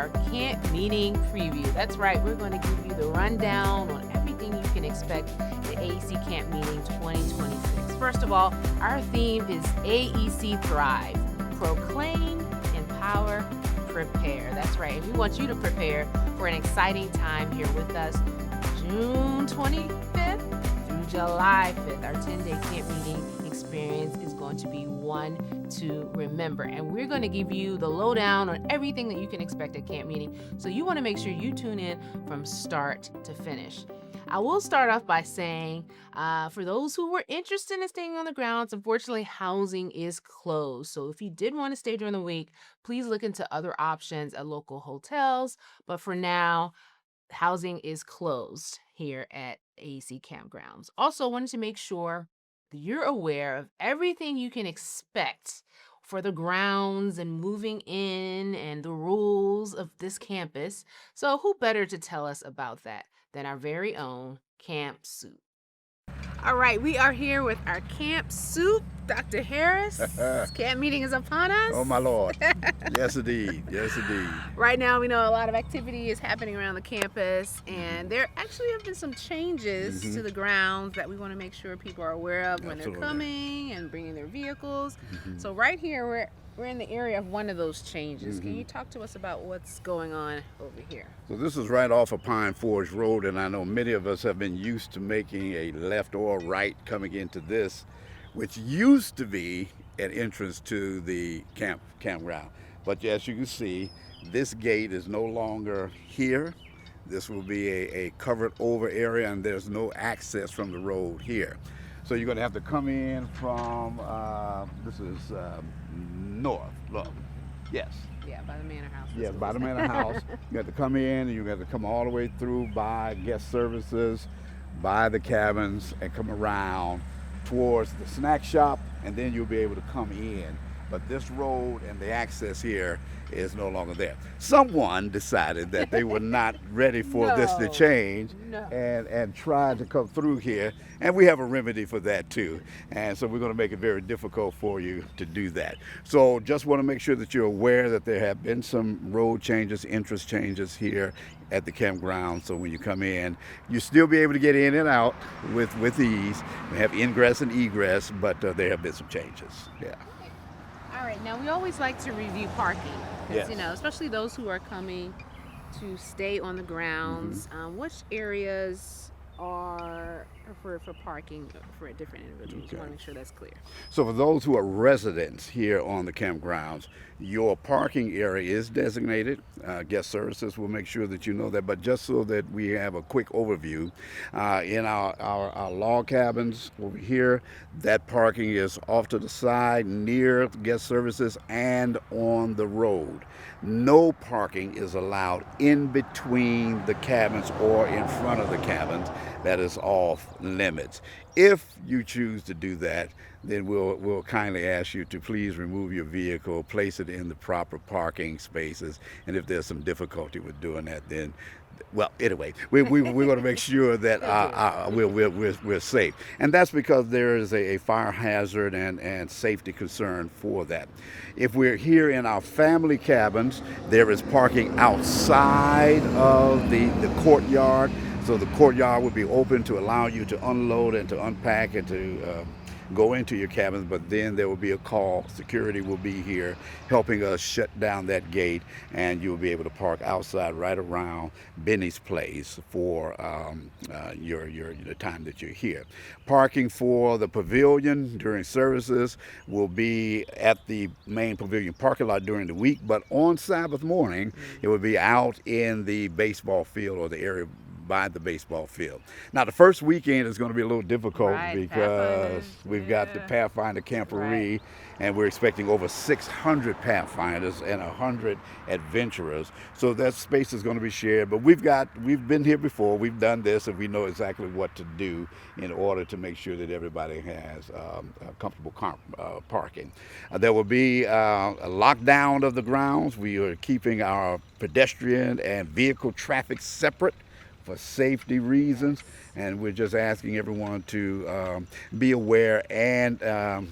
our camp meeting preview. That's right, we're going to give you the rundown on everything you can expect at the AEC Camp Meeting 2026. First of all, our theme is AEC Thrive. Proclaim, empower, prepare. That's right, and we want you to prepare for an exciting time here with us June 25th through July 5th. Our 10-day camp meeting experience is going to be one to remember, and we're going to give you the lowdown on everything that you can expect at camp meeting, so you want to make sure you tune in from start to finish. I will start off by saying, for those who were interested in staying on the grounds, unfortunately, housing is closed. So if you did want to stay during the week, please look into other options at local hotels. But for now, housing is closed here at AEC campgrounds. Also, wanted to make sure that you're aware of everything you can expect for the grounds and moving in and the rules of this campus. So who better to tell us about that than our very own Camp Soup? All right, we are here with our Camp Soup, Dr. Harris. Camp meeting is upon us. Oh, my Lord. Yes, indeed. Yes, indeed. Right now, we know a lot of activity is happening around the campus, and there actually have been some changes to the grounds that we want to make sure people are aware of when they're coming and bringing their vehicles. So right here, we're in the area of one of those changes. Can you talk to us about what's going on over here? So this is right off of Pine Forge Road, and I know many of us have been used to making a left or right coming into this, which used to be an entrance to the campground. But as you can see, this gate is no longer here. This will be a covered over area, and there's no access from the road here. So you're going to have to come in from, this is north, look, yes. Yeah, by the manor house. Yeah, by the manor house. You have to come in, and you have to come all the way through by guest services, by the cabins, and come around towards the snack shop, and then you'll be able to come in. But this road and the access here is no longer there. Someone decided that they were not ready for this to change and tried to come through here. And we have a remedy for that too. And so we're going to make it very difficult for you to do that. So just want to make sure that you're aware that there have been some road changes, interest changes here at the campground. So when you come in, you'll still be able to get in and out with ease. We have ingress and egress, but there have been some changes. Yeah. All right, now we always like to review parking, because, Yes. especially those who are coming to stay on the grounds. Which areas are preferred for parking for different individuals? We want to make sure that's clear. So for those who are residents here on the campgrounds, your parking area is designated. Guest services will make sure that you know that, but just so that we have a quick overview, in our log cabins over here, that parking is off to the side near guest services and on the road. No parking is allowed in between the cabins or in front of the cabins. That is off limits. If you choose to do that, then we'll kindly ask you to please remove your vehicle, place it in the proper parking spaces, and if there's some difficulty with doing that, then, well, anyway, we're going to make sure that we're safe. And that's because there is a fire hazard and safety concern for that. If we're here in our family cabins, there is parking outside of the courtyard. So the courtyard will be open to allow you to unload and to unpack and to go into your cabins, but then there will be a call. Security will be here helping us shut down that gate, and you'll be able to park outside right around Benny's place for the time that you're here. Parking for the pavilion during services will be at the main pavilion parking lot during the week, but on Sabbath morning, it will be out in the baseball field or the area by the baseball field. Now, the first weekend is going to be a little difficult because we've got the Pathfinder camporee, and we're expecting over 600 Pathfinders and 100 adventurers. So that space is going to be shared. But we've been here before, we've done this, and we know exactly what to do in order to make sure that everybody has comfortable parking. There will be a lockdown of the grounds. We are keeping our pedestrian and vehicle traffic separate for safety reasons, and we're just asking everyone to be aware and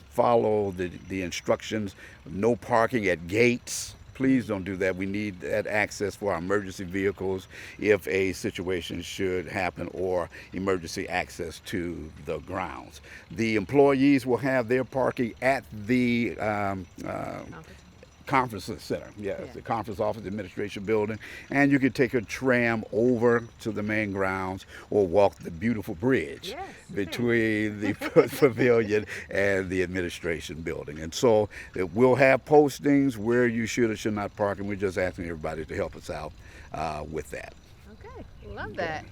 follow the instructions. No parking at gates. Please don't do that. We need that access for our emergency vehicles if a situation should happen, or emergency access to the grounds. The employees will have their parking at the conference center. Yes, Yeah. the conference office, administration building, and you can take a tram over to the main grounds or walk the beautiful bridge Yes, between the pavilion and the administration building. And so we'll have postings where you should or should not park, and we're just asking everybody to help us out with that. Okay, love that.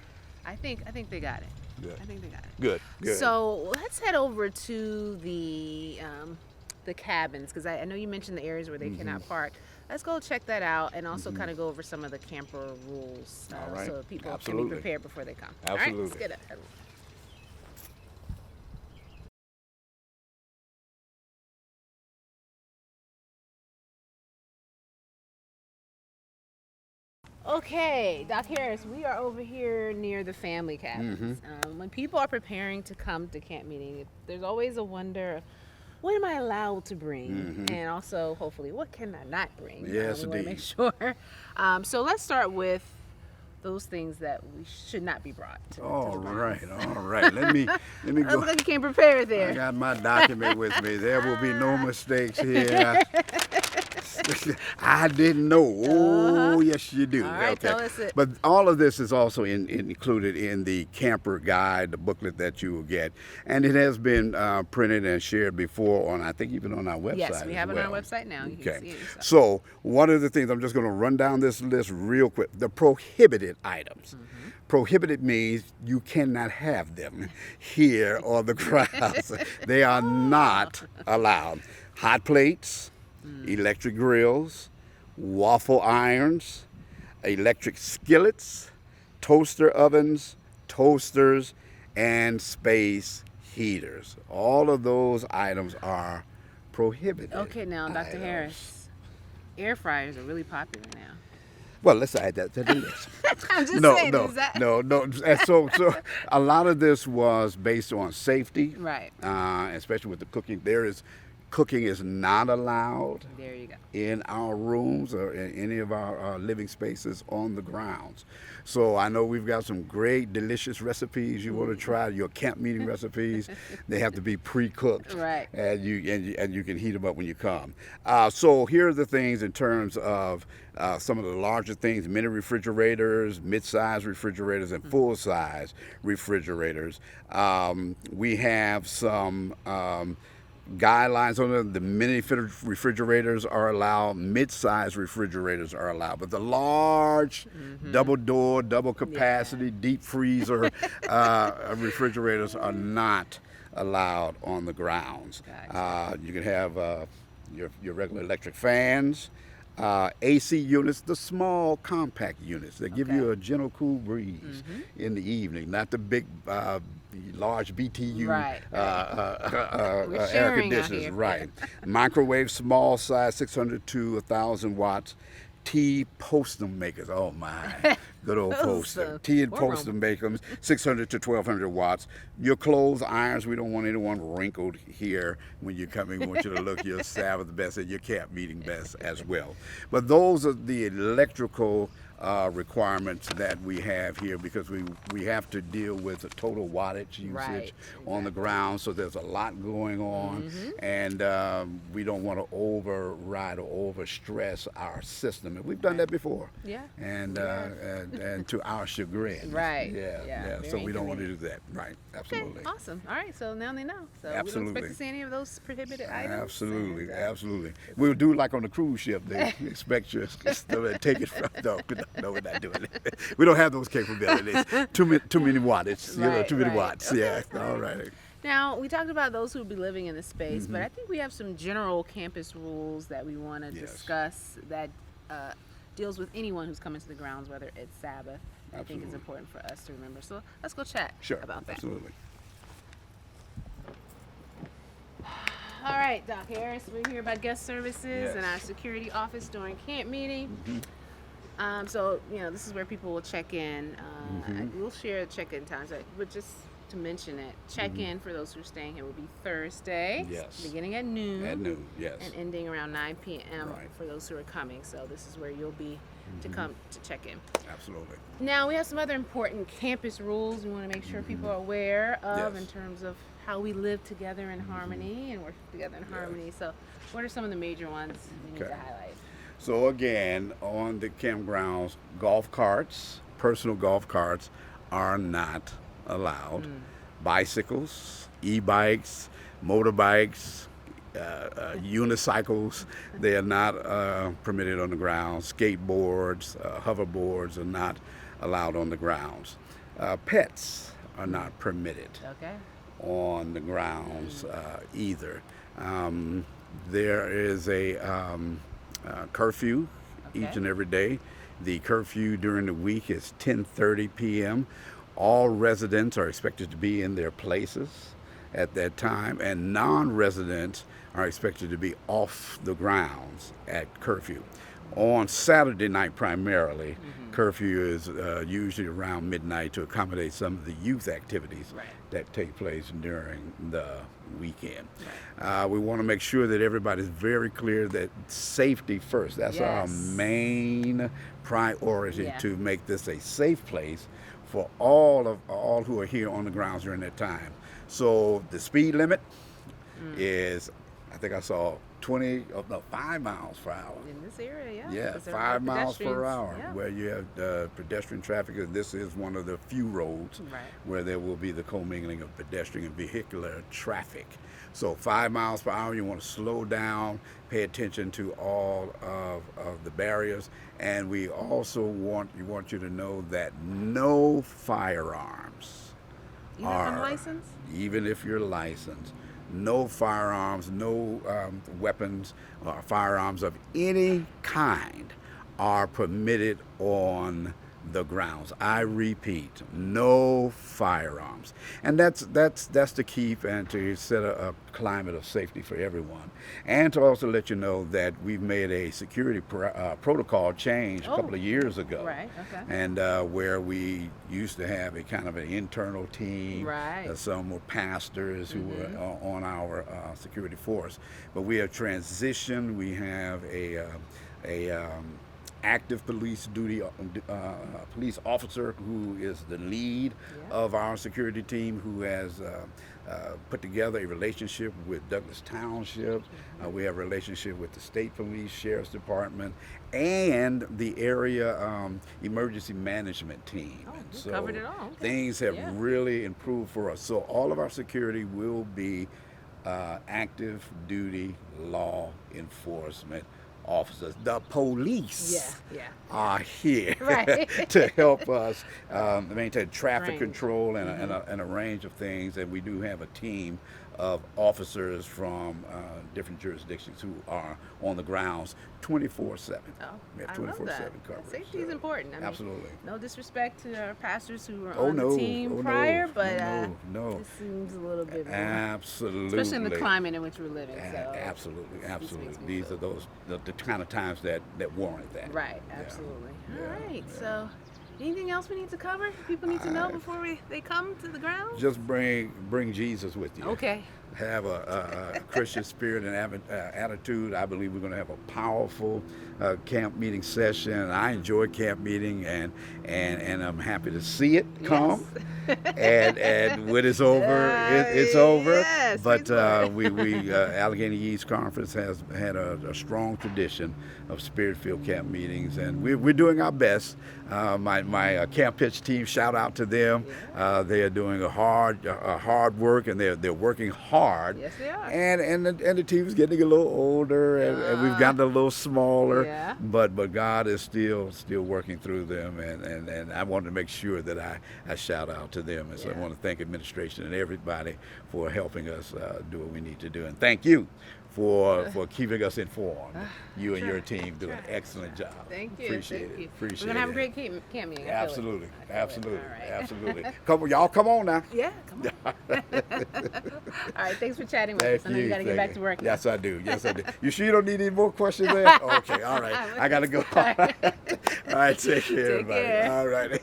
I think they got it. Good. I think they got it. Good. Good. So let's head over to the cabins, because I know you mentioned the areas where they cannot park. Let's go check that out, and also kind of go over some of the camper rules, All right. so people Absolutely. can be prepared before they come. Absolutely. All right, let's get it. Okay, Doc Harris, we are over here near the family cabins. When people are preparing to come to camp meeting, there's always a wonder of, what am I allowed to bring? And also, hopefully, what can I not bring? Yes, we want to make indeed. sure. So let's start with those things that we should not be brought to All the right, grounds. all right. Let me Looks go. like you came prepared I there. got my document with me. There will be no mistakes here. I didn't know. Oh, yes, you do. All right, tell us it. But all of this is also included in the camper guide, the booklet that you will get, and it has been printed and shared before on, I think, even on our website. Yes, we have as it on our well. website now. You can see it yourself. So one of the things, I'm just going to run down this list real quick. The prohibited items. Prohibited means you cannot have them here on the grounds. They are not allowed. Hot plates, electric grills, waffle irons, electric skillets, toaster ovens, toasters, and space heaters. All of those items are prohibited. Okay, now, Dr. items. Harris, air fryers are really popular now. Well, let's add that to the list. I'm just No, saying, no, is that... no. And so a lot of this was based on safety, Right. Especially with the cooking. Cooking is not allowed There you go. in our rooms or in any of our living spaces on the grounds. So I know we've got some great, delicious recipes you want to try. Your camp meeting recipes, they have to be pre-cooked, Right. and you can heat them up when you come. So here are the things in terms of some of the larger things: mini refrigerators, mid-size refrigerators, and full-size refrigerators. We have some guidelines on it. The mini refrigerators are allowed, mid-size refrigerators are allowed, but the large double door, double capacity, deep freezer refrigerators are not allowed on the grounds. Gotcha. You can have your regular electric fans, AC units, the small compact units that give you a gentle cool breeze in the evening, not the big large BTU Right. We're air sharing out conditioners. here. Right. Microwave, small size, 600 to 1,000 watts. Tea postum makers. Oh my, good old postum. Tea and War room. postum makers, 600 to 1,200 watts. Your clothes irons. We don't want anyone wrinkled here when you're coming. We want you to look your Sabbath best and your camp meeting best as well. But those are the electrical requirements that we have here, because we have to deal with the total wattage usage Right, on the ground. So there's a lot going on, and we don't want to override or overstress our system. And we've done that before. Yeah. And to our chagrin. Right. Yeah. Yeah, So very we don't want to do that. Right. Absolutely. Okay, awesome. All right, so now they know. So we don't Absolutely. expect to see any of those prohibited items. Absolutely, and, absolutely. We'll do like on the cruise ship. They expect you to take it from. No, we're not doing it. We don't have those capabilities. Too many wattage. Right, Too many right. watts. Okay. Yeah. All right. Now, we talked about those who will be living in the space, but I think we have some general campus rules that we want to Yes. discuss that deals with anyone who's coming to the grounds, whether it's Sabbath. I think it's Absolutely. important for us to remember. So let's go chat Sure. about that. Absolutely. All right, Doc Harris, we're here about guest services and Yes. our security office during camp meeting. So, this is where people will check in. We'll share check-in times, but just to mention it. Check-in for those who are staying here will be Thursday. Yes. Beginning at noon. At noon, yes. And ending around 9 p.m. Right. for those who are coming. So this is where you'll be to come to check in. Absolutely. Now we have some other important campus rules we want to make sure people are aware of Yes. in terms of how we live together in harmony and work together in harmony. So what are some of the major ones we need to highlight? So again, on the campgrounds, golf carts, personal golf carts are not allowed. Bicycles, e-bikes, motorbikes, unicycles, they are not permitted on the grounds. Skateboards, hoverboards are not allowed on the grounds. Pets are not permitted on the grounds either. There is a curfew each and every day. The curfew during the week is 10:30 p.m. All residents are expected to be in their places at that time, and non-residents are expected to be off the grounds at curfew. On Saturday night primarily, curfew is usually around midnight to accommodate some of the youth activities that take place during the weekend. We want to make sure that everybody's very clear that safety first. That's our main priority, to make this a safe place for all who are here on the grounds during that time. So the speed limit is, I think I saw 5 miles per hour. In this area, Yeah, 5 miles per hour, where you have pedestrian traffic. And this is one of the few roads where there will be the commingling of pedestrian and vehicular traffic. So 5 miles per hour, you want to slow down, pay attention to all of the barriers. And we also want you to know that no firearms even if you're licensed, no firearms, no weapons or firearms of any kind are permitted on the grounds. I repeat, no firearms. And that's to keep and to set a climate of safety for everyone. And to also let you know that we've made a security protocol change a couple of years ago. And where we used to have a kind of an internal team. Some were pastors who were on our security force. But we have transitioned. We have a active police duty police officer who is the lead of our security team, who has put together a relationship with Douglas Township. We have a relationship with the state police, sheriff's department, and the area emergency management team. So covered it all. Things have really improved for us. So all of our security will be active duty law enforcement officers. The police are here to help us maintain traffic control and a range of things. And we do have a team of officers from different jurisdictions who are on the grounds 24/7. We have 24/7 coverage. Safety is important. I mean, absolutely. No disrespect to our pastors who were on the team prior, but no. it seems a little bit more. Absolutely. Especially in the climate in which we're living. So Absolutely. These are the kind of times that warrant that. Right. Absolutely. All right. So, anything else we need to cover? People need to know before they come to the ground? Just bring Jesus with you. Okay. Have a Christian spirit and attitude. I believe we're going to have a powerful camp meeting session. I enjoy camp meeting, and I'm happy to see it come. And when it's over, it's over. But we Allegheny East Conference has had a strong tradition of spirit-filled camp meetings, and we're doing our best. My camp pitch team, shout out to them. They are doing a hard work, and they're working hard. Yes, they are. And the team is getting a little older, and we've gotten a little smaller. But God is still working through them, and I want to make sure that I shout out to them. And so I want to thank administration and everybody for helping us do what we need to do. And thank you for keeping us informed. You and your team do an excellent job. Thank you. Appreciate it. We're going to have a great camp meeting. Absolutely. Absolutely. Y'all come on now. Yeah, come on. All right, thanks for chatting with us. I know you got to get back to work now. Yes, I do. You sure you don't need any more questions there? Okay, all right. I got to go. All right, take care, everybody. All right.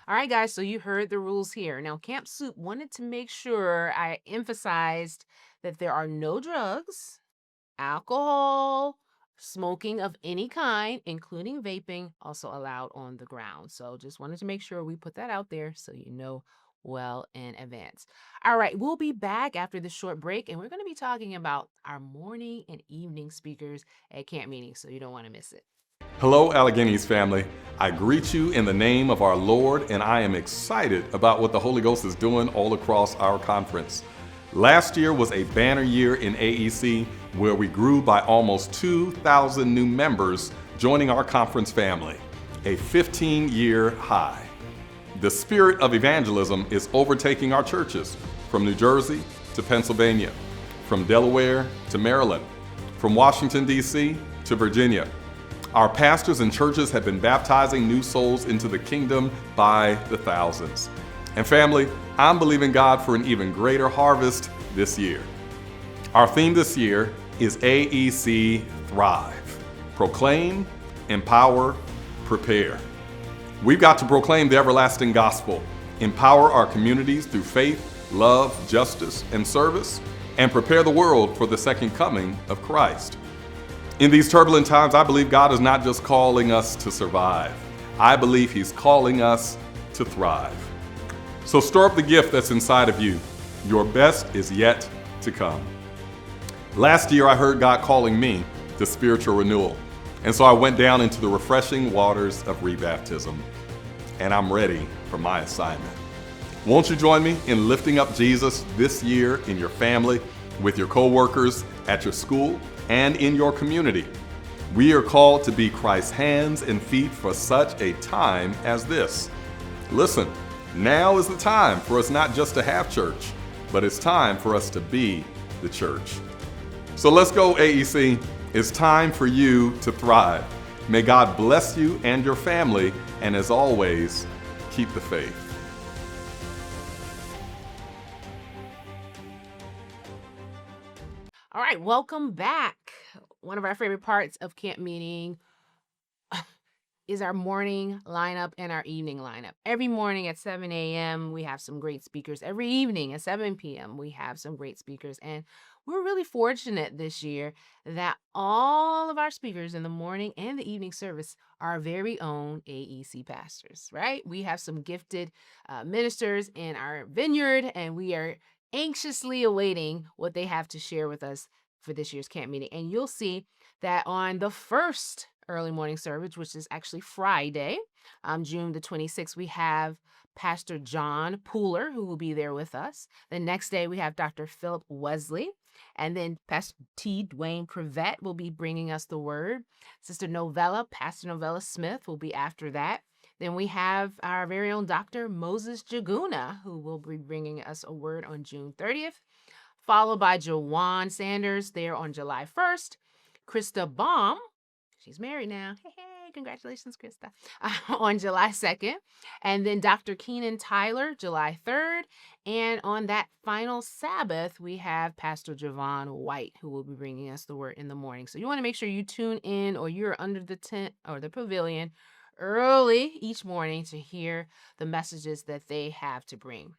All right, guys, so you heard the rules here. Now, Camp Soup wanted to make sure I emphasized that there are no drugs, alcohol, smoking of any kind, including vaping, also allowed on the ground. So just wanted to make sure we put that out there so you know well in advance. All right, we'll be back after this short break, and we're going to be talking about our morning and evening speakers at camp meetings, so you don't want to miss it. Hello, Alleghenies family. I greet you in the name of our Lord, and I am excited about what the Holy Ghost is doing all across our conference. Last year was a banner year in AEC where we grew by almost 2,000 new members joining our conference family, a 15-year high. The spirit of evangelism is overtaking our churches from New Jersey to Pennsylvania, from Delaware to Maryland, from Washington, D.C. to Virginia. Our pastors and churches have been baptizing new souls into the kingdom by the thousands. And family, I'm believing God for an even greater harvest this year. Our theme this year is AEC Thrive. Proclaim, empower, prepare. We've got to proclaim the everlasting gospel, empower our communities through faith, love, justice, and service, and prepare the world for the second coming of Christ. In these turbulent times, I believe God is not just calling us to survive. I believe He's calling us to thrive. So store up the gift that's inside of you. Your best is yet to come. Last year, I heard God calling me to spiritual renewal. And so I went down into the refreshing waters of rebaptism. And I'm ready for my assignment. Won't you join me in lifting up Jesus this year in your family, with your coworkers, at your school, and in your community? We are called to be Christ's hands and feet for such a time as this. Listen, now is the time for us not just to have church, but it's time for us to be the church. So let's go, AEC. It's time for you to thrive. May God bless you and your family, and as always, keep the faith. All right, welcome back. One of our favorite parts of camp meeting is our morning lineup and our evening lineup. Every morning at 7 a.m., we have some great speakers. Every evening at 7 p.m., we have some great speakers. And we're really fortunate this year that all of our speakers in the morning and the evening service are our very own AEC pastors, right? We have some gifted ministers in our vineyard, and we are anxiously awaiting what they have to share with us for this year's camp meeting. And you'll see that on the first early morning service, which is actually Friday, June the 26th, we have Pastor John Pooler, who will be there with us. The next day, we have Dr. Philip Wesley. And then Pastor T. Dwayne Prevette will be bringing us the word. Sister Novella, Pastor Novella Smith, will be after that. Then we have our very own Dr. Moses Jaguna, who will be bringing us a word on June 30th, followed by Jawan Sanders there on July 1st. Krista Baum, she's married now. Hey, congratulations, Krista, on July 2nd. And then Dr. Keenan Tyler, July 3rd. And on that final Sabbath, we have Pastor Javon White, who will be bringing us the word in the morning. So you want to make sure you tune in, or you're under the tent or the pavilion early each morning to hear the messages that they have to bring.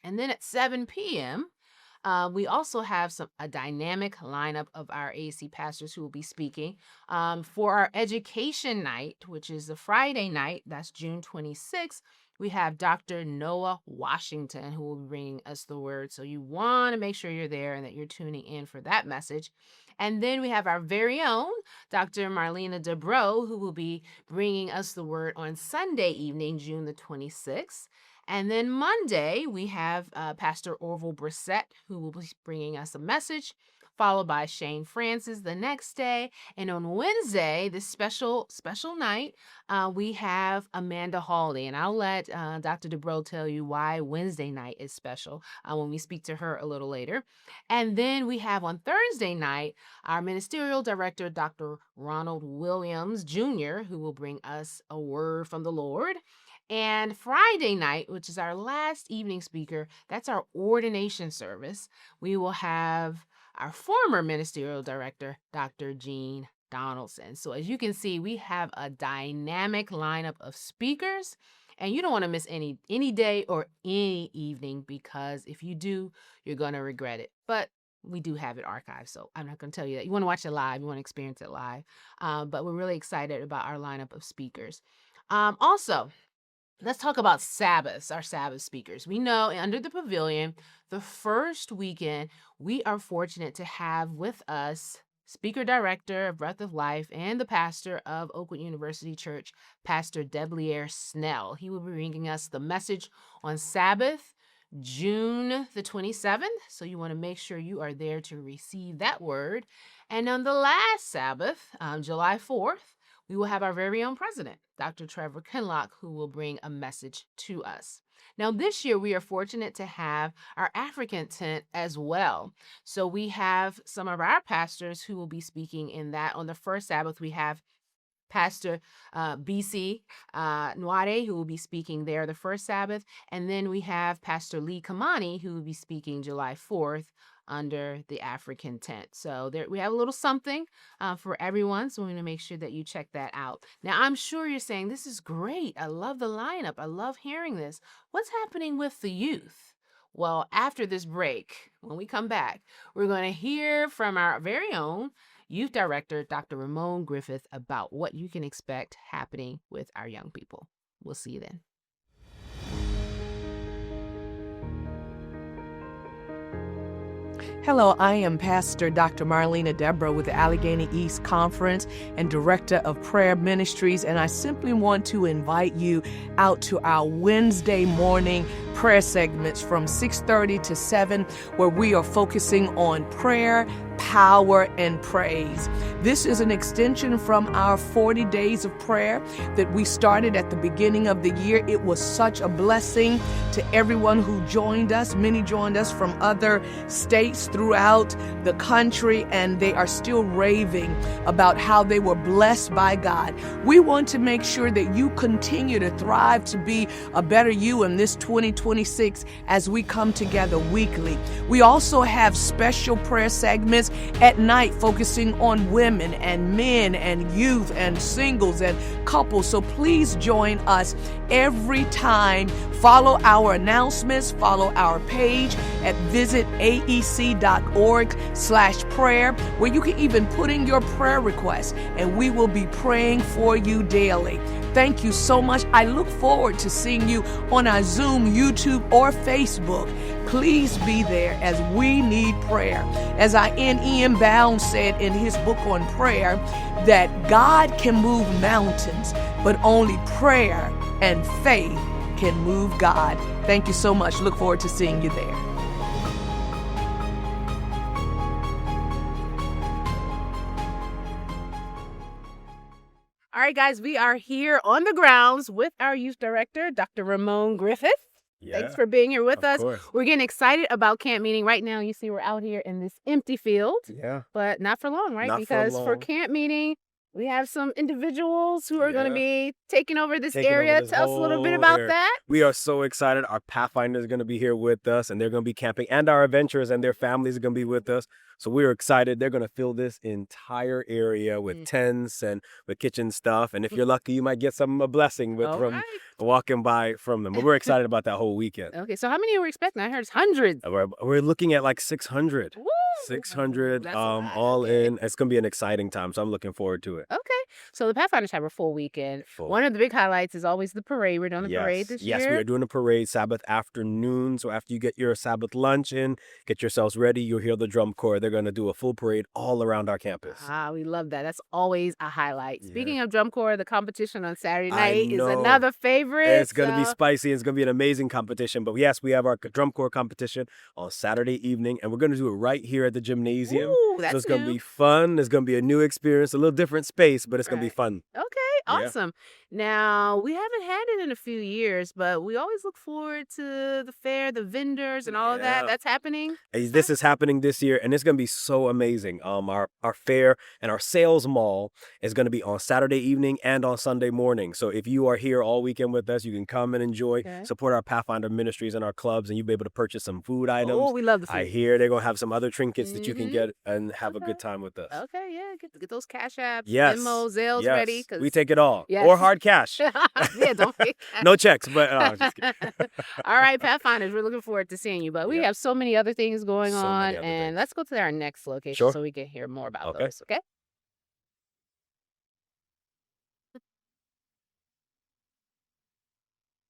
And then at 7 p.m., we also have a dynamic lineup of our AEC pastors who will be speaking for our education night, which is the Friday night. That's June 26th. We have Dr. Noah Washington, who will be bringing us the word. So you want to make sure you're there and that you're tuning in for that message. And then we have our very own Dr. Marlena Debro, who will be bringing us the word on Sunday evening, June the 26th. And then Monday, we have Pastor Orville Brissett, who will be bringing us a message, followed by Shane Francis the next day. And on Wednesday, this special night, we have Amanda Hawley. And I'll let Dr. Debro tell you why Wednesday night is special when we speak to her a little later. And then we have on Thursday night, our ministerial director, Dr. Ronald Williams Jr., who will bring us a word from the Lord. And Friday night, which is our last evening speaker, that's our ordination service. We will have our former ministerial director, Dr. Jean Donaldson. So as you can see, we have a dynamic lineup of speakers, And you don't want to miss any day or any evening, because if you do, you're going to regret it. But we do have it archived, so I'm not going to tell you that. You want to watch it live, you want to experience it live. But we're really excited about our lineup of speakers. Also, let's talk about Sabbaths, our Sabbath speakers. We know under the pavilion, the first weekend, we are fortunate to have with us Speaker Director of Breath of Life and the pastor of Oakwood University Church, Pastor Deblier Snell. He will be bringing us the message on Sabbath, June the 27th. So you want to make sure you are there to receive that word. And on the last Sabbath, July 4th, we will have our very own president, Dr. Trevor Kinlock, who will bring a message to us. Now, this year, we are fortunate to have our African tent as well. So we have some of our pastors who will be speaking in that. On the first Sabbath, we have Pastor BC Nwade, who will be speaking there the first Sabbath. And then we have Pastor Lee Kamani, who will be speaking July 4th under the African tent. So there we have a little something for everyone. So we're going to make sure that you check that out. Now, I'm sure you're saying, this is great. I love the lineup. I love hearing this. What's happening with the youth? Well, after this break, when we come back, we're going to hear from our very own Youth Director, Dr. Ramon Griffith, about what you can expect happening with our young people. We'll see you then. Hello, I am Pastor Dr. Marlena Deborah with the Allegheny East Conference and Director of Prayer Ministries, and I simply want to invite you out to our Wednesday morning prayer segments from 6:30 to 7, where we are focusing on prayer, power, and praise. This is an extension from our 40 days of prayer that we started at the beginning of the year. It was such a blessing to everyone who joined us. Many joined us from other states throughout the country, and they are still raving about how they were blessed by God. We want to make sure that you continue to thrive to be a better you in this 2026 as we come together weekly. We also have special prayer segments at night focusing on women and men and youth and singles and couples. So please join us every time. Follow our announcements, follow our page at visitaec.org/prayer, where you can even put in your prayer requests, and we will be praying for you daily. Thank you so much. I look forward to seeing you on our Zoom, YouTube, or Facebook. Please be there as we need prayer. As Ian Bound said in his book on prayer, that God can move mountains, but only prayer and faith can move God. Thank you so much. Look forward to seeing you there. All right, guys, we are here on the grounds with our youth director, Dr. Ramon Griffith. Yeah, thanks for being here with us. course. We're getting excited about camp meeting. Right now, you see we're out here in this empty field, Yeah. but not for long, right? Not for Because for long. camp meeting, we have some individuals who are going to Yeah. be taking over this Taking over area. this Tell us a little bit whole about area. that. We are so excited. Our Pathfinder is going to be here with us, and they're going to be camping, and our adventurers and their families are going to be with us. So we're excited. They're going to fill this entire area with tents and with kitchen stuff. And if you're lucky, you might get a blessing All from right. walking by from them. But we're excited about that whole weekend. Okay, so how many are we expecting? I heard it's hundreds. We're looking at like 600. Woo! 600 That's a lot. all Okay. in. It's going to be an exciting time, so I'm looking forward to it. Okay, so the Pathfinders have a full weekend. Full. One of the big highlights is always the parade. We're doing the parade this Yes, year. we are doing a parade Sabbath afternoon. So after you get your Sabbath lunch in, get yourselves ready, you'll hear the drum corps. They're going to do a full parade all around our campus. We love that. That's always a highlight. Yeah. Speaking of drum corps, the competition on Saturday I night is know. another favorite. It's going to be so- spicy. It's going to be an amazing competition. But yes, we have our drum corps competition on Saturday evening, and we're going to do it right here at the gymnasium. Ooh, So that's it's going to new. be fun. It's going to be a new experience, a little different space, but it's going to be Right. fun. Okay, Yeah. awesome. Now, we haven't had it in a few years, but we always look forward to the fair, the vendors, and all of that. Yeah. That's happening. This is happening this year, and it's going to be so amazing. Our fair and our sales mall is going to be on Saturday evening and on Sunday morning. So if you are here all weekend with us, you can come and enjoy, Okay. support our Pathfinder ministries and our clubs, and you'll be able to purchase some food items. Oh, we love the food. I hear they're going to have some other trinkets that you can Mhm. get and have a Okay. good time with us. Okay, yeah, get those cash apps, Yes. Venmo, Zales Yes. ready. 'Cause We take it all. Yes. Or hard cash. Yeah, don't forget. No checks, but I'm just kidding. All right, Pathfinders, we're looking forward to seeing you. But we Yep. have so many other things going So on. many other And things. let's go to our next location Sure. so we can hear more about Okay. those, okay?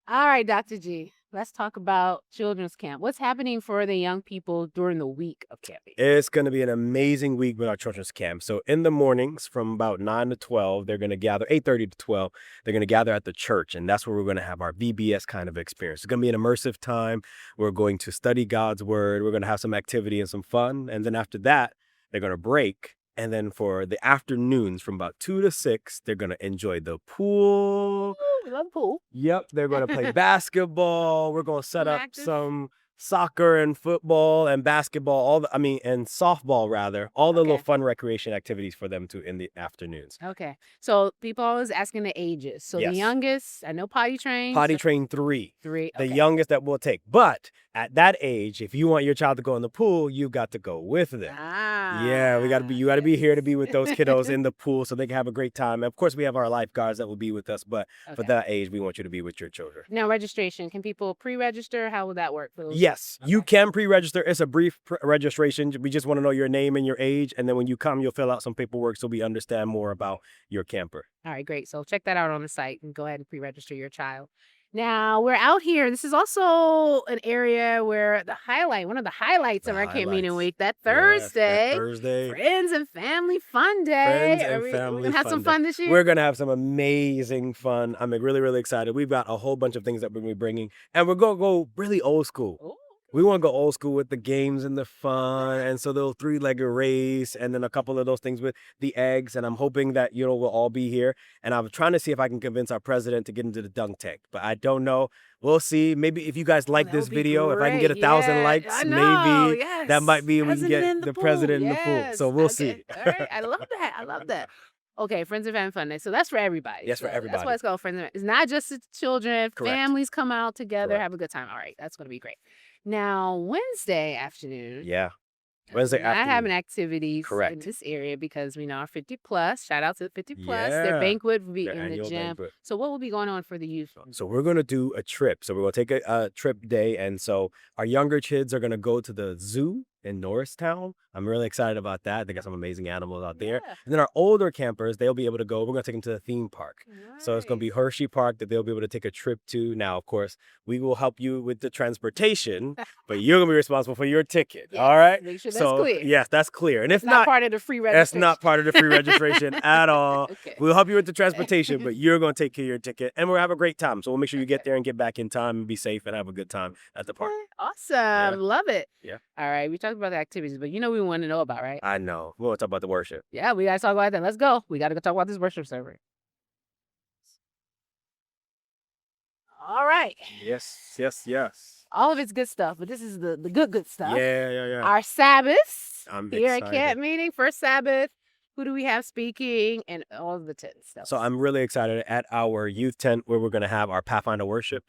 All right, Dr. G, let's talk about children's camp. What's happening for the young people during the week of camping? It's going to be an amazing week with our children's camp. So in the mornings from about 9 to 12, they're going to gather, 8:30 to 12, they're going to gather at the church. And that's where we're going to have our VBS kind of experience. It's going to be an immersive time. We're going to study God's word. We're going to have some activity and some fun. And then after that, they're going to break. And then for the afternoons from about 2 to 6, they're going to enjoy the pool. Ooh, we love the pool. Yep, they're going to play basketball. We're going to set up Active. some soccer and football and basketball, and softball rather, all the little Okay. fun recreation activities for them to in the afternoons. Okay. So people always asking the ages. So Yes. the youngest, I know potty trained. Potty train 3, three. the Okay. youngest that we'll take. But at that age, if you want your child to go in the pool, you've got to go with them. Yeah, you got to be here to be with those kiddos in the pool so they can have a great time. And of course, we have our lifeguards that will be with us, but for Okay. that age, we want you to be with your children. Now registration. Can people pre-register? How will that work? For those? Yes, you Okay. can pre-register. It's a brief registration. We just want to know your name and your age. And then when you come, you'll fill out some paperwork so we understand more about your camper. All right, great. So check that out on the site and go ahead and pre-register your child. Now we're out here. This is also an area where one of the highlights of The our camp meeting highlights. week, that Yes, that Thursday, Thursday. Friends and Family Fun Day. Friends Are and we Family gonna have Fun some Day. fun this year? We're going to have some amazing fun. I'm really, really excited. We've got a whole bunch of things that we're going to be bringing. And we're going to go really old school. Ooh. We want to go old school with the games and the fun. And so the little 3-legged race and then a couple of those things with the eggs. And I'm hoping that, we'll all be here. And I'm trying to see if I can convince our president to get into the dunk tank. But I don't know. We'll see. Maybe if you guys like That this would be video, if I can get great. 1,000 Yeah, likes, I know, maybe yes. that might be we can President in get the pool. president in the pool. Yes. So we'll Okay. see. All right. I love that. I love that. Okay, Friends and Family Fun Day. So that's for everybody. Yes, for So That's everybody. why it's called Friends and Family. It's not just the children. Correct. Families come out together, Correct. have a good time. All right, that's going to be great. Now, Wednesday afternoon. Yeah. Wednesday Not having afternoon. activities in Correct. this area because we know our 50 plus. Shout out to the 50 plus. Their Yeah. banquet will be Their in the annual gym. banquet. So what will be going on for the youth? So we're going to do a trip. So we're going to take a trip day. And so our younger kids are going to go to the zoo in Norristown. I'm really excited about that. They got some amazing animals out there. Yeah. And then our older campers, they'll be able to go. We're going to take them to the theme park. So it's going to be Nice. Hershey Park that they'll be able to take a trip to. Now, of course, we will help you with the transportation, but you're going to be responsible for your ticket. Yes, All right? make sure that's so, clear. Yes, that's clear. And It's if not not, part of the free that's registration. not part of the free registration at all. Okay. We'll help you with the transportation, but you're going to take care of your ticket and we'll have a great time. So we'll make sure you get there and get back in time and be safe and have a good time at the park. Okay, awesome. Love it. Yeah. All right. We talked about the activities, but we want to know about, right? I know. We want to talk about the worship. Yeah, we got to talk about that. Let's go. We got to go talk about this worship service. All right. Yes, yes, yes. All of it's good stuff, but this is the good stuff. Yeah. Our Sabbaths I'm here at excited. camp meeting. First Sabbath. Who do we have speaking and all of the tent stuff? So I'm really excited at our youth tent where we're going to have our Pathfinder worship.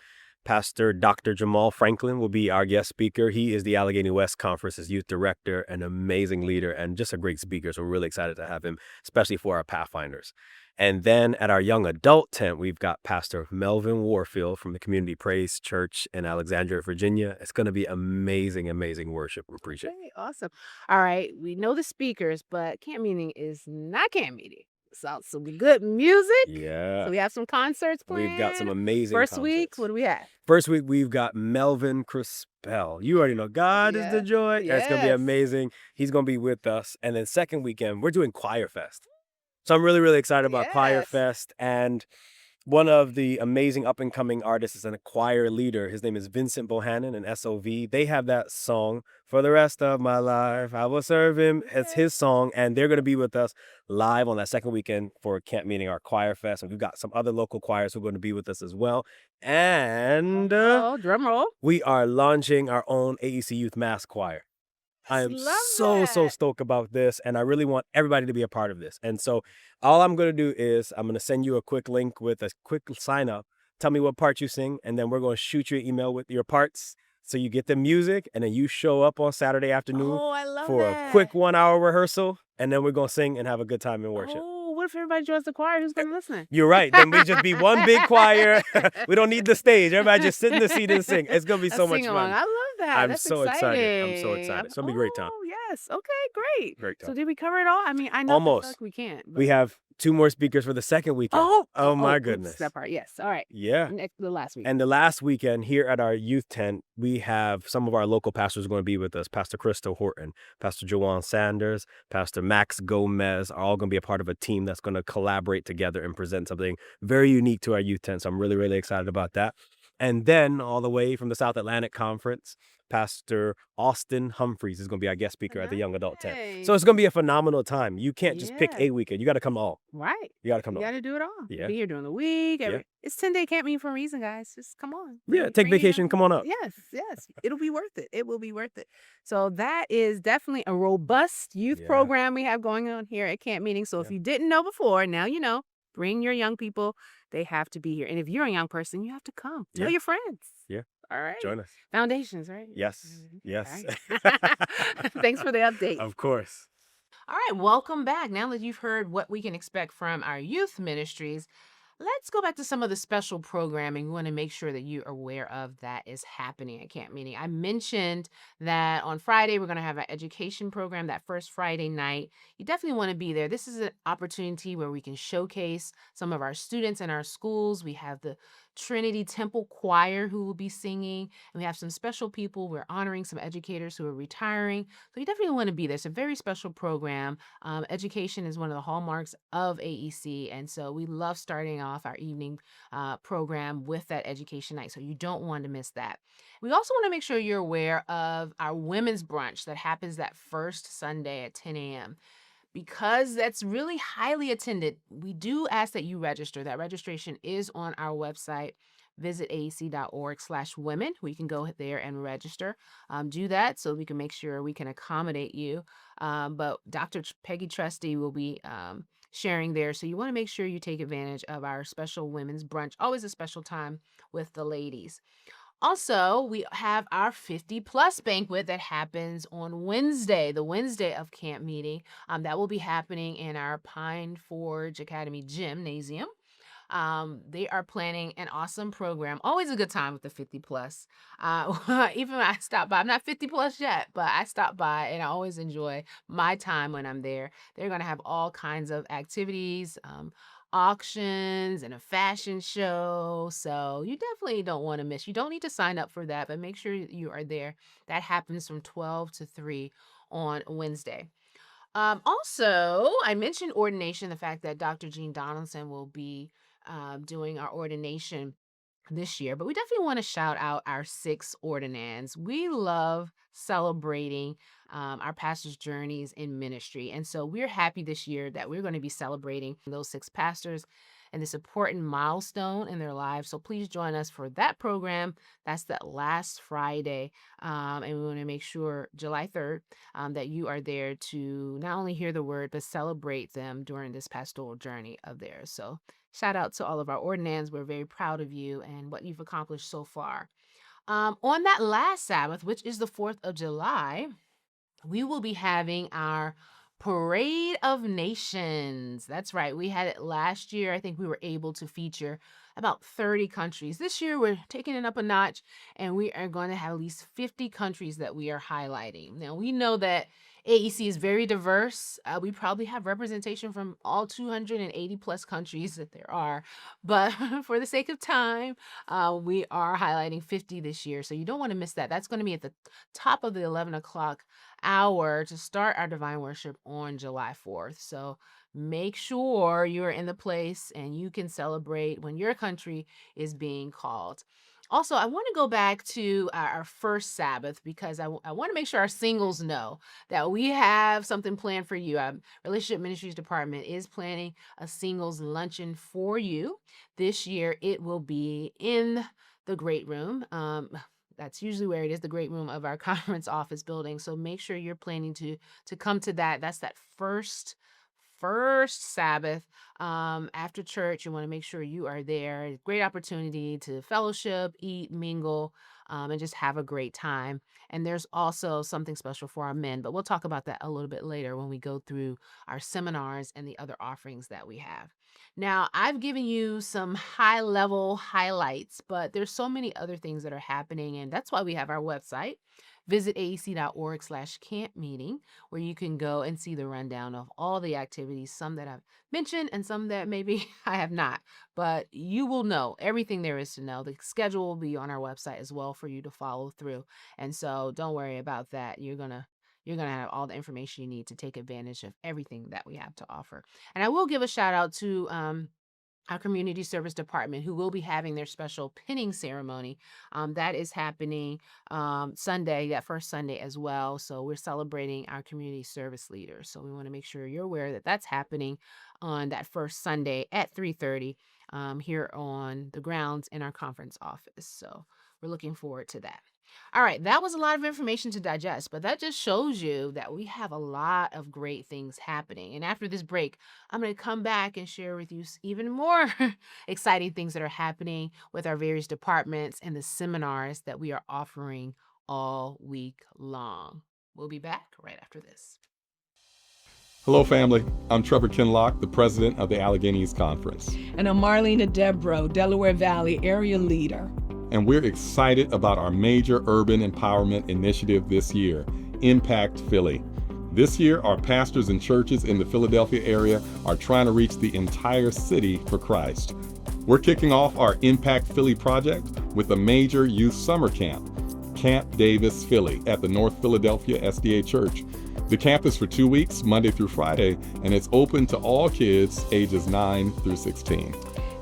Pastor Dr. Jamal Franklin will be our guest speaker. He is the Allegheny West Conference's youth director, an amazing leader, and just a great speaker. So we're really excited to have him, especially for our Pathfinders. And then at our young adult tent, we've got Pastor Melvin Warfield from the Community Praise Church in Alexandria, Virginia. It's going to be amazing, amazing worship. We appreciate it. Okay, awesome. All right. We know the speakers, but camp meeting is not camp meeting. So some good music. Yeah. So we have some concerts planned. We've got some amazing First week, concerts. what do we have? First week, we've got Melvin Crispell. You already know God is the Yes, joy. It's going to be yes. amazing. He's going to be with us. And then second weekend, we're doing Choir Fest. So I'm really, really excited about Choir Yes. Fest. And one of the amazing up-and-coming artists is a choir leader. His name is Vincent Bohannon and SOV. They have that song, For the Rest of My Life, I Will Serve Him. It's his song, and they're going to be with us live on that second weekend for camp meeting, our Choir Fest. And we've got some other local choirs who are going to be with us as well. And Oh, drum roll. we are launching our own AEC Youth Mass Choir. I am Love so that. stoked about this, and I really want everybody to be a part of this. And so all I'm going to do is I'm going to send you a quick link with a quick sign up. Tell me what part you sing, and then we're going to shoot you an email with your parts so you get the music, and then you show up on Saturday afternoon Oh, I love for that. a quick 1 hour rehearsal, and then we're going to sing and have a good time in worship. Oh, what if everybody joins the choir? Who's going to listen? You're right. Then we just be one big choir. We don't need the stage. Everybody just sit in the seat and sing. It's going to be so much Sing along. fun. I love that. I'm That's so excited. I'm so exciting. excited. It's going to be a great time. Oh, yes. Okay, great. Great So time. did we cover it all? I mean, I know I feel Almost. like we can't. We But... have 2 more speakers for the second weekend. Oh my oops, goodness. that part. Yes. All right. Yeah. The last week. And the last weekend here at our youth tent, we have some of our local pastors going to be with us. Pastor Crystal Horton, Pastor Joanne Sanders, Pastor Max Gomez are all going to be a part of a team that's going to collaborate together and present something very unique to our youth tent. So I'm really, really excited about that. And then all the way from the South Atlantic Conference, Pastor Austin Humphreys is going to be our guest speaker at the Young Adult Tent. Nice. So it's going to be a phenomenal time. You can't just pick Yeah. a weekend. You got to come all. Right. You got to come You all. got to do it all. Yeah. Be here during the week. Yeah. It's 10-day camp meeting for a reason, guys. Just come on. Yeah, take vacation. Come on up. Yes. It'll be worth it. It will be worth it. So that is definitely a robust youth Yeah. program we have going on here at camp meeting. So if you didn't know before, now you know. Bring your young people. They have to be here. And if you're a young person, you have to come. Tell Yeah. your friends. Yeah. All right. Join us. Foundations, right? Yes. Mhm. Yes. All right. Thanks for the update. Of course. All right, welcome back. Now that you've heard what we can expect from our youth ministries, let's go back to some of the special programming. We want to make sure that you're aware of that is happening at camp meeting. I mentioned that on Friday, we're going to have an education program that first Friday night. You definitely want to be there. This is an opportunity where we can showcase some of our students in our schools. We have the Trinity Temple Choir who will be singing, and we have some special people. We're honoring some educators who are retiring. So you definitely want to be there. It's a very special program. Education is one of the hallmarks of AEC, and so we love starting off our evening program with that education night. So you don't want to miss that. We also want to make sure you're aware of our women's brunch that happens that first Sunday at 10 a.m. Because that's really highly attended, we do ask that you register. That registration is on our website. Visit aec.org/women. We can go there and register. Do that so we can make sure we can accommodate you. But Dr. Peggy Trusty will be sharing there. So you want to make sure you take advantage of our special women's brunch. Always a special time with the ladies. Also, we have our 50-plus banquet that happens on Wednesday, the Wednesday of camp meeting. That will be happening in our Pine Forge Academy gymnasium. They are planning an awesome program. Always a good time with the 50-plus. Even when I stop by, I'm not 50-plus yet, but I stop by and I always enjoy my time when I'm there. They're going to have all kinds of activities, auctions and a fashion show. So you definitely don't want to miss. You don't need to sign up for that, but make sure you are there. That happens from 12 to 3 on Wednesday. Also, I mentioned ordination, the fact that Dr. Jean Donaldson will be doing our ordination this year, but we definitely want to shout out our 6 ordinands. We love celebrating our pastors' journeys in ministry. And so we're happy this year that we're going to be celebrating those 6 pastors and this important milestone in their lives. So please join us for that program. That's that last Friday. And we want to make sure July 3rd that you are there to not only hear the word, but celebrate them during this pastoral journey of theirs. So shout out to all of our ordinands. We're very proud of you and what you've accomplished so far. On that last Sabbath, which is the 4th of July, we will be having our Parade of Nations. That's right. We had it last year. I think we were able to feature about 30 countries. This year, we're taking it up a notch, and we are going to have at least 50 countries that we are highlighting. Now, we know that AEC is very diverse. We probably have representation from all 280 plus countries that there are. But for the sake of time, we are highlighting 50 this year. So you don't want to miss that. That's going to be at the top of the 11 o'clock hour to start our divine worship on July 4th. So make sure you're in the place and you can celebrate when your country is being called. Also, I want to go back to our first Sabbath because I want to make sure our singles know that we have something planned for you. Relationship Ministries Department is planning a singles luncheon for you. This year, it will be in the Great Room. That's usually where it is, the Great Room of our conference office building. So make sure you're planning to come to that. That's that first first Sabbath after church. You want to make sure you are there. Great opportunity to fellowship, eat, mingle, and just have a great time. And there's also something special for our men, but we'll talk about that a little bit later when we go through our seminars and the other offerings that we have. Now, I've given you some high level highlights, but there's so many other things that are happening, and that's why we have our website. Visit aec.org/camp meeting, where you can go and see the rundown of all the activities, some that I've mentioned and some that maybe I have not. But you will know everything there is to know. The schedule will be on our website as well for you to follow through. And so don't worry about that. You're gonna have all the information you need to take advantage of everything that we have to offer. And I will give a shout out to our community service department, who will be having their special pinning ceremony. That is happening Sunday, that first Sunday as well. So we're celebrating our community service leaders. So we want to make sure you're aware that that's happening on that first Sunday at 3:30 here on the grounds in our conference office. So we're looking forward to that. All right, that was a lot of information to digest, but that just shows you that we have a lot of great things happening. And after this break, I'm going to come back and share with you even more exciting things that are happening with our various departments and the seminars that we are offering all week long. We'll be back right after this. Hello, family. I'm Trevor Kinlock, the president of the Allegheny East Conference. And I'm Marlena Debro, Delaware Valley area leader. And we're excited about our major urban empowerment initiative this year, Impact Philly. This year, our pastors and churches in the Philadelphia area are trying to reach the entire city for Christ. We're kicking off our Impact Philly project with a major youth summer camp, Camp Davis Philly, at the North Philadelphia SDA Church. The camp is for 2 weeks, Monday through Friday, and it's open to all kids ages 9 through 16.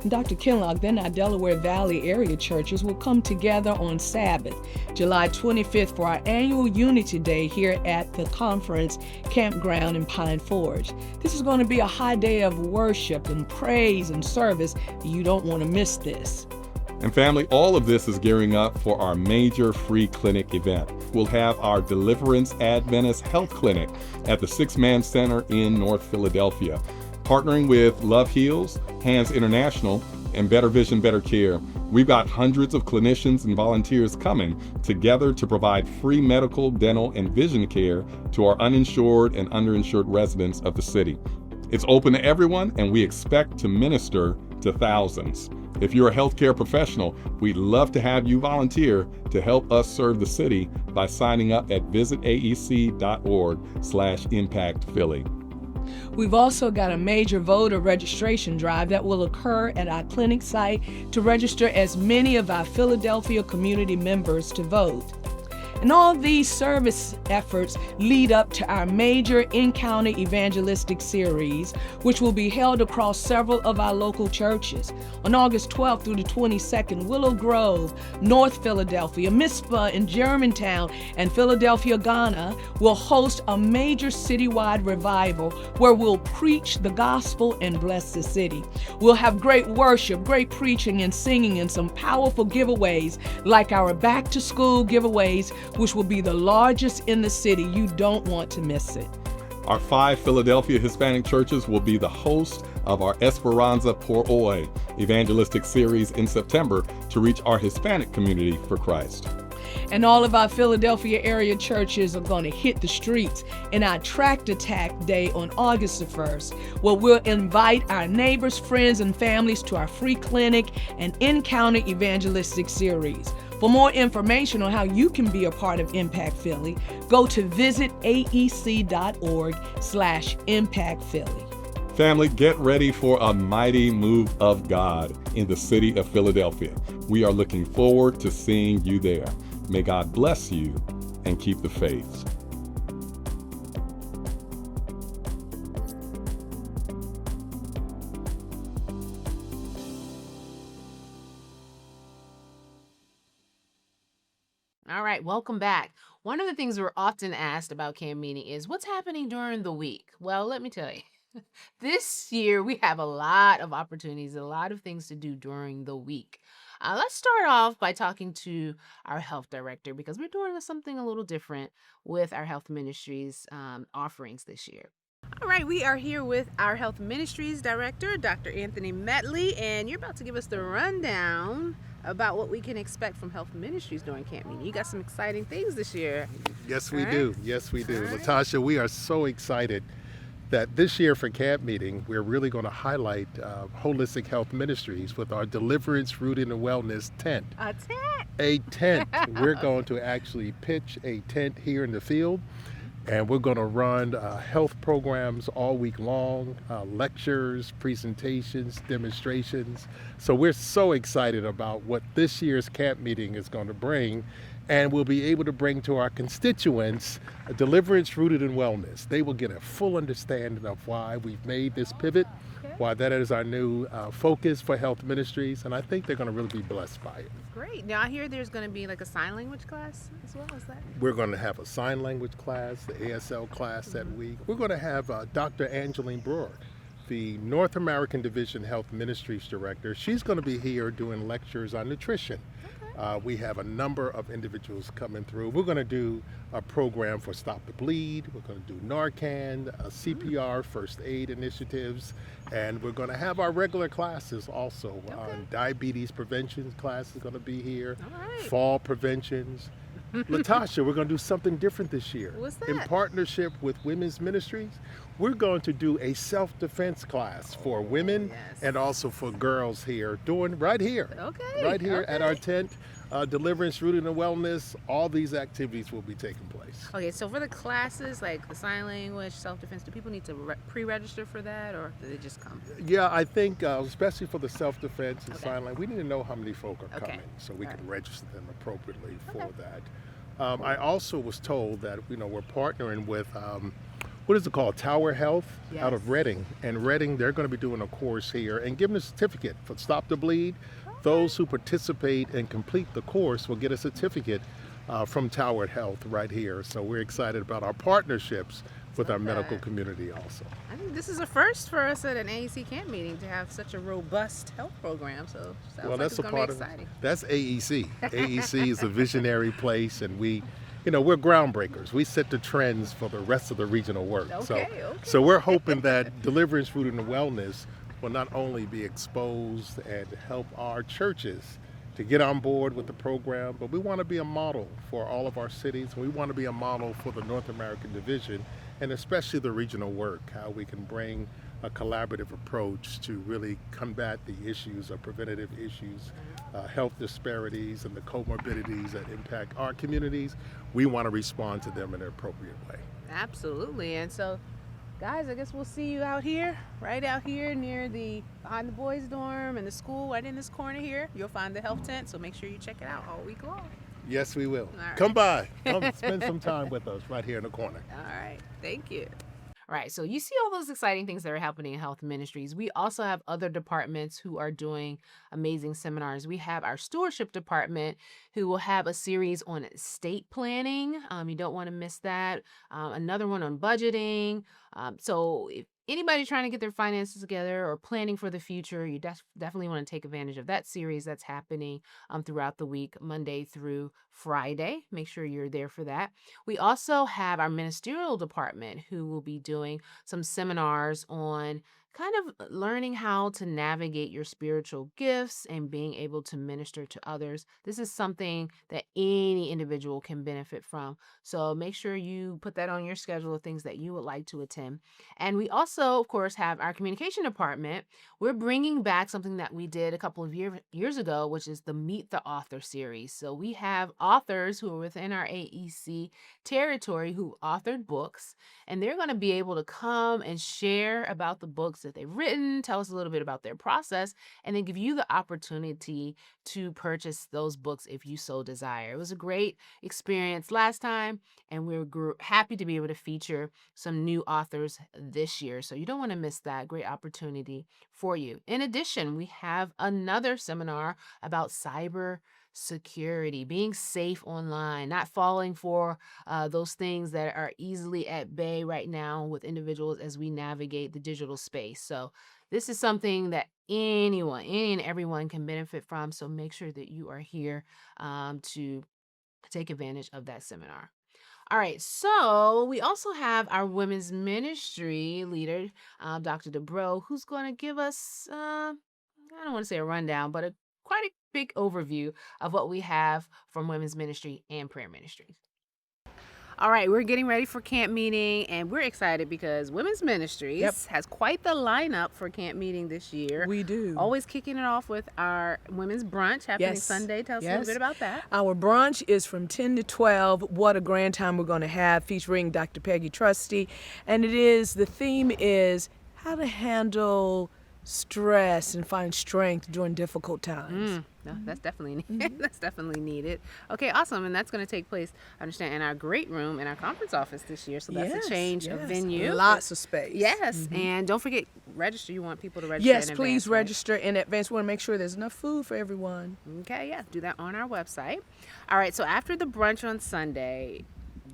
Dr. Kinlock, then our Delaware Valley area churches will come together on Sabbath, July 25th, for our annual Unity Day here at the conference campground in Pine Forge. This is going to be a high day of worship and praise and service. You don't want to miss this. And family, all of this is gearing up for our major free clinic event. We'll have our Deliverance Adventist Health Clinic at the Six Man Center in North Philadelphia. Partnering with Love Heals, Hands International, and Better Vision, Better Care, we've got hundreds of clinicians and volunteers coming together to provide free medical, dental, and vision care to our uninsured and underinsured residents of the city. It's open to everyone, and we expect to minister to thousands. If you're a healthcare professional, we'd love to have you volunteer to help us serve the city by signing up at visitaec.org/impactphilly. We've also got a major voter registration drive that will occur at our clinic site to register as many of our Philadelphia community members to vote. And all these service efforts lead up to our major in-county evangelistic series, which will be held across several of our local churches. On August 12th through the 22nd, Willow Grove, North Philadelphia, Mizpah in Germantown, and Philadelphia, Ghana will host a major citywide revival where we'll preach the gospel and bless the city. We'll have great worship, great preaching and singing, and some powerful giveaways like our back-to-school giveaways, which will be the largest in the city. You don't want to miss it. Our 5 Philadelphia Hispanic churches will be the host of our Esperanza Por Hoy evangelistic series in September to reach our Hispanic community for Christ. And all of our Philadelphia area churches are going to hit the streets in our Tract Attack Day on August the 1st, where we'll invite our neighbors, friends, and families to our free clinic and in-county evangelistic series. For more information on how you can be a part of Impact Philly, go to visitaec.org/impactphilly. Family, get ready for a mighty move of God in the city of Philadelphia. We are looking forward to seeing you there. May God bless you and keep the faith. All right, welcome back. One of the things we're often asked about camp meeting is what's happening during the week? Well, let me tell you, this year we have a lot of opportunities, a lot of things to do during the week. Let's start off by talking to our health director because we're doing something a little different with our health ministries offerings this year. All right, we are here with our Health Ministries Director, Dr. Anthony Metley, and you're about to give us the rundown about what we can expect from Health Ministries during camp meeting. You got some exciting things this year. Yes, All we right. do. Yes, we do. All right. Latasha, we are so excited that this year for camp meeting, we're really going to highlight holistic health ministries with our Deliverance Rooted in Wellness tent. A tent. A tent. We're going to actually pitch a tent here in the field, and we're going to run health programs all week long, lectures, presentations, demonstrations. So we're so excited about what this year's camp meeting is going to bring, and we'll be able to bring to our constituents a deliverance rooted in wellness. They will get a full understanding of why we've made this pivot, why that is our new focus for health ministries, and I think they're going to really be blessed by it. Great. Now I hear there's going to be like a sign language class as well. Is that? We're going to have a sign language class, the ASL class that week. We're going to have Dr. Angeline Brewer, the North American Division Health Ministries Director. She's going to be here doing lectures on nutrition. We have a number of individuals coming through. We're going to do a program for Stop the Bleed. We're going to do Narcan, CPR, first aid initiatives, and we're going to have our regular classes also. Diabetes prevention class is going to be here. All right. Fall preventions. Latasha, we're going to do something different this year. What's In that? partnership with Women's Ministries, we're going to do a self-defense class for women yes. and also for girls here, doing right here. Okay, Right here at our okay. tent. Deliverance Rooted in Wellness, all these activities will be taking place. Okay, so for the classes like the sign language, self-defense, do people need to pre-register for that, or do they just come? Yeah, I think especially for the self-defense and Okay. sign language, we need to know how many folk are Okay. coming so we All can right. register them appropriately for Okay. that. I also was told that we're partnering with what is it called, Tower Health out of Yes. Reading. And Reading, they're going to be doing a course here and giving a certificate for Stop the Bleed. Those who participate and complete the course will get a certificate from Tower Health right here. So we're excited about our partnerships with our medical Okay. community also. I think this is a first for us at an AEC camp meeting to have such a robust health program. So sounds Well, like that's it's a going to part be of exciting. that's AEC. AEC is a visionary place, and we're groundbreakers. We set the trends for the rest of the regional work. Okay. So we're hoping that Deliverance Rooted in Wellness will not only be exposed and help our churches to get on board with the program, but we want to be a model for all of our cities. We want to be a model for the North American Division, and especially the regional work, how we can bring a collaborative approach to really combat the issues of preventative issues, health disparities, and the comorbidities that impact our communities. We want to respond to them in an appropriate way. Absolutely. And so, guys, I guess we'll see you out here, right out here near behind the boys' dorm and the school, right in this corner here. You'll find the health tent, so make sure you check it out all week long. Yes, we will. right. Come by. Come spend some time with us right here in the corner. All right. Thank you. All right, so you see all those exciting things that are happening in health ministries. We also have other departments who are doing amazing seminars. We have our stewardship department who will have a series on estate planning. You don't want to miss that. Another one on budgeting. So if anybody trying to get their finances together or planning for the future, you definitely want to take advantage of that series that's happening throughout the week, Monday through Friday. Make sure you're there for that. We also have our ministerial department who will be doing some seminars on kind of learning how to navigate your spiritual gifts and being able to minister to others. This is something that any individual can benefit from. So make sure you put that on your schedule of things that you would like to attend. And we also, of course, have our communication department. We're bringing back something that we did a couple of years ago, which is the Meet the Author series. So we have authors who are within our AEC territory who authored books, and they're going to be able to come and share about the books that they've written, tell us a little bit about their process, and then give you the opportunity to purchase those books if you so desire. It was a great experience last time, and we're happy to be able to feature some new authors this year. So you don't want to miss that great opportunity for you. In addition, we have another seminar about cyber security, being safe online, not falling for those things that are easily at bay right now with individuals as we navigate the digital space. So this is something that any and everyone can benefit from. So make sure that you are here to take advantage of that seminar. All right, so we also have our women's ministry leader, Dr. DeBro, who's going to give us, I don't want to say a rundown, but quite a big overview of what we have from women's ministry and prayer ministries. All right, we're getting ready for camp meeting, and we're excited because Women's Ministries has quite the lineup for camp meeting this year. We do. Always kicking it off with our women's brunch happening Yes. Sunday. Tell us a little bit about that. Our brunch is from 10 to 12. What a grand time we're going to have, featuring Dr. Peggy Trusty. And the theme is how to handle stress and find strength during difficult times. No, that's definitely that's definitely needed. Okay, awesome. And that's going to take place, I understand, in our great room in our conference office this year. So that's a change of venue. Lots of space. Yes, and don't forget, register. You want people to register Yes, in please advance, right? register in advance. We want to make sure there's enough food for everyone. Okay, yeah, do that on our website. All right, so after the brunch on Sunday,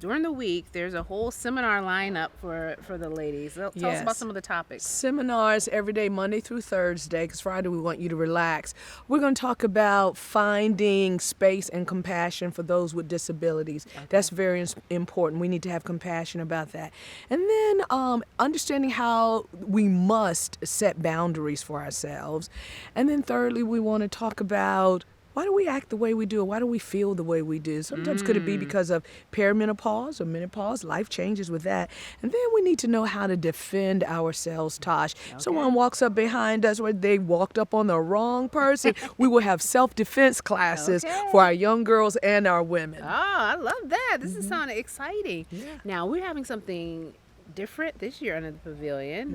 during the week, there's a whole seminar lineup for the ladies. Tell us about some of the topics. Seminars every day, Monday through Thursday, because Friday we want you to relax. We're going to talk about finding space and compassion for those with disabilities. Okay. That's very important. We need to have compassion about that. And then understanding how we must set boundaries for ourselves. And then thirdly, we want to talk about why do we act the way we do? Why do we feel the way we do? Sometimes could it be because of perimenopause or menopause? Life changes with that. And then we need to know how to defend ourselves, Tosh. Okay. Someone walks up behind us where they walked up on the wrong person. We will have self-defense classes for our young girls and our women. Oh, I love that. This is sounding exciting. Yeah. Now, we're having something different this year under the pavilion.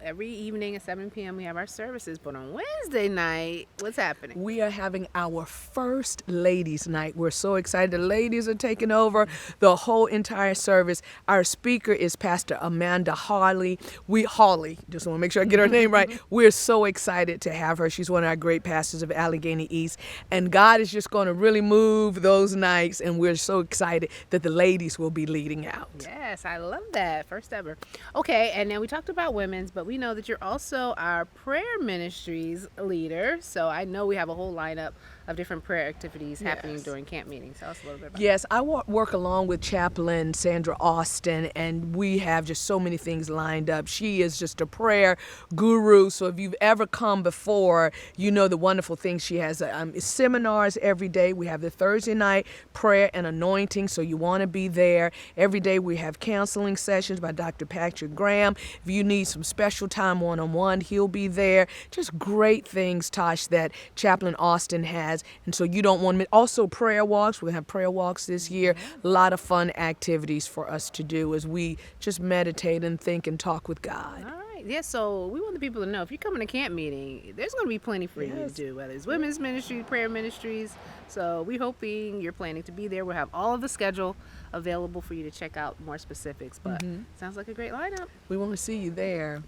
Every evening at 7 p.m. we have our services, but on Wednesday night, what's happening? We are having our first ladies' night. We're so excited. The ladies are taking over the whole entire service. Our speaker is Pastor Amanda Hawley. Just want to make sure I get her name right. We're so excited to have her. She's one of our great pastors of Allegheny East, and God is just going to really move those nights, and we're so excited that the ladies will be leading out. Yes, I love that. First ever. Okay, and then we talked about women's, but we know that you're also our prayer ministries leader. So I know we have a whole lineup of different prayer activities happening during camp meetings. Tell us a little bit about that. I work along with Chaplain Sandra Austin, and we have just so many things lined up. She is just a prayer guru. So if you've ever come before, you know the wonderful things she has. Seminars every day. We have the Thursday night prayer and anointing, so you want to be there. Every day we have counseling sessions by Dr. Patrick Graham. If you need some special time one-on-one, he'll be there. Just great things, Tosh, that Chaplain Austin has. And so you don't want to miss. Also prayer walks. We'll have prayer walks this year. A lot of fun activities for us to do as we just meditate and think and talk with God. All right. Yeah, so we want the people to know if you're coming to camp meeting, there's going to be plenty for you to do, whether it's women's ministry, prayer ministries. So we're hoping you're planning to be there. We'll have all of the schedule available for you to check out more specifics, but sounds like a great lineup. We want to see you there.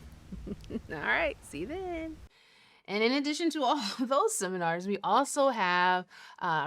All right, see you then. And in addition to all of those seminars, we also have